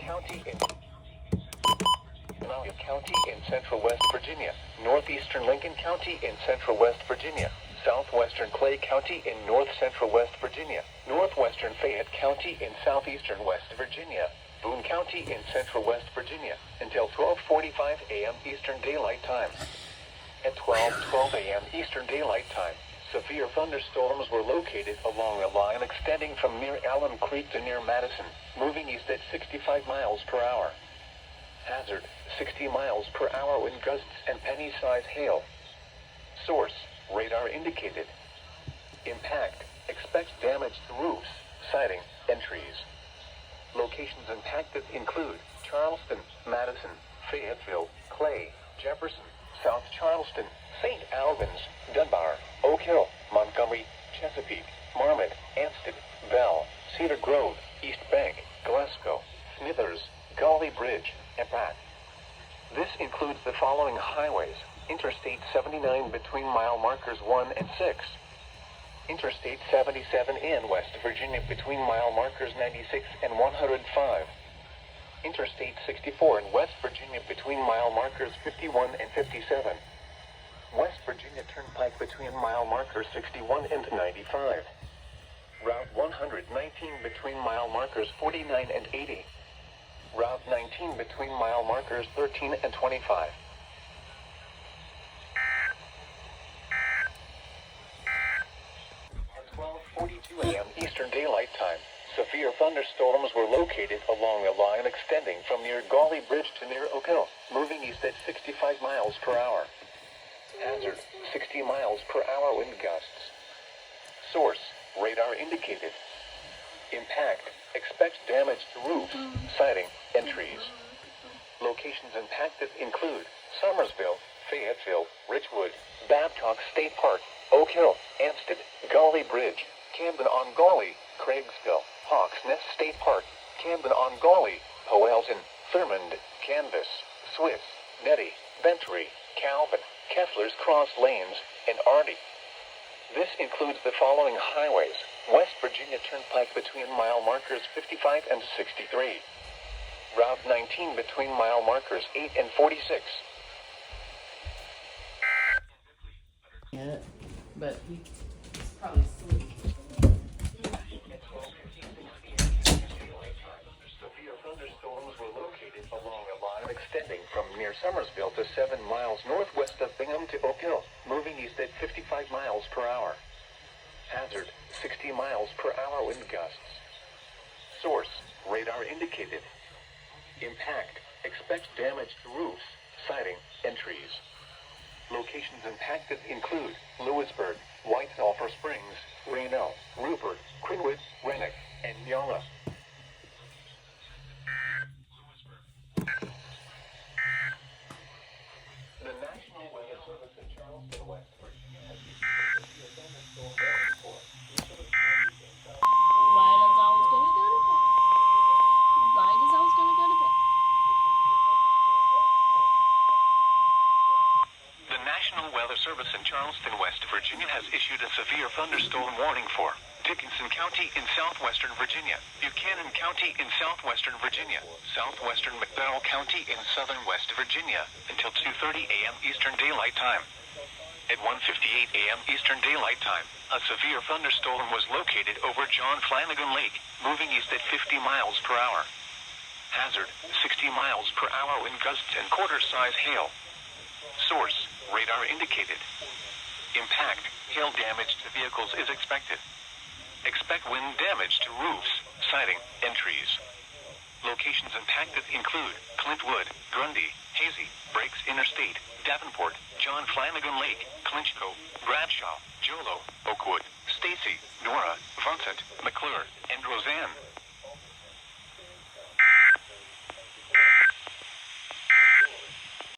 County in County in central West Virginia, northeastern Lincoln County in central West Virginia, southwestern Clay County in north central West Virginia, northwestern Fayette County in southeastern West Virginia, Boone County in central West Virginia, until 12:45 a.m. Eastern Daylight Time. At 12:12 a.m. Eastern Daylight Time, severe thunderstorms were located along a line extending from near Alum Creek to near Madison, moving east at 65 miles per hour. Hazard, 60 miles per hour wind gusts and penny-size hail. Source, radar indicated. Impact, expect damage to roofs, siding, and trees. Locations impacted include Charleston, Madison, Fayetteville, Clay, Jefferson, South Charleston, St. Albans, Dunbar, Oak Hill, Montgomery, Chesapeake, Marmot, Ansted, Bell, Cedar Grove, East Bank, Glasgow, Smithers, Gully Bridge, and Pratt. This includes the following highways: Interstate 79 between mile markers 1 and 6. Interstate 77 in West Virginia between mile markers 96 and 105. Interstate 64 in West Virginia between mile markers 51 and 57. West Virginia Turnpike between mile markers 61 and 95. Route 119 between mile markers 49 and 80. Route 19 between mile markers 13 and 25. At 12:42 a.m. Eastern Daylight Time, severe thunderstorms were located along a line extending from near Gully Bridge to near Oak Hill, moving east at 65 miles per hour. Hazard, 60 miles per hour wind gusts. Source, radar indicated. Impact, expect damage to roofs, siding, and trees. Locations impacted include Summersville, Fayetteville, Richwood, Babcock State Park, Oak Hill, Ansted, Gully Bridge, Camden-on-Gawley, Craigsville, Hawks Nest State Park, Camden-on-Gawley, Powelton, Thurmond, Canvas, Swiss, Nettie, Bentry, Calvin, Kessler's Cross Lanes, and Artie. This includes the following highways: West Virginia Turnpike between mile markers 55 and 63. Route 19 between mile markers 8 and 46. Yeah, but he's probably asleep. Severe thunderstorms were located along a line extending from near Summersville to 7 miles northwest of Bingham to Oak Hill, moving east at 55 miles per hour. Hazard, 60 miles per hour wind gusts. Source, radar indicated. Impact, expect damage to roofs, siding, and trees. Locations impacted include Lewisburg, White Sulphur Springs, Reno, Rupert, Quinwood, Rennick, and Yola. The National Weather Service in Charleston, West Virginia has issued a severe thunderstorm warning for each of the counties in South. Right as I was gonna go to bed. Right as I was gonna go to bed. The National Weather Service in Charleston, West Virginia has issued a severe thunderstorm warning for Dickinson County in southwestern Virginia, Buchanan County in southwestern Virginia, southwestern McDowell County in southern West Virginia, until 2:30 a.m. Eastern Daylight Time. At 1:58 a.m. Eastern Daylight Time, a severe thunderstorm was located over John Flanagan Lake, moving east at 50 miles per hour. Hazard, 60 miles per hour wind gusts and quarter-size hail. Source, radar indicated. Impact, hail damage to vehicles is expected. Expect wind damage to roofs, siding, and trees. Locations impacted include Clintwood, Grundy, Hazy, Breaks Interstate, Davenport, John Flanagan Lake, Clinchco, Bradshaw, Jolo, Oakwood, Stacy, Nora, Vincent, McClure, and Roseanne.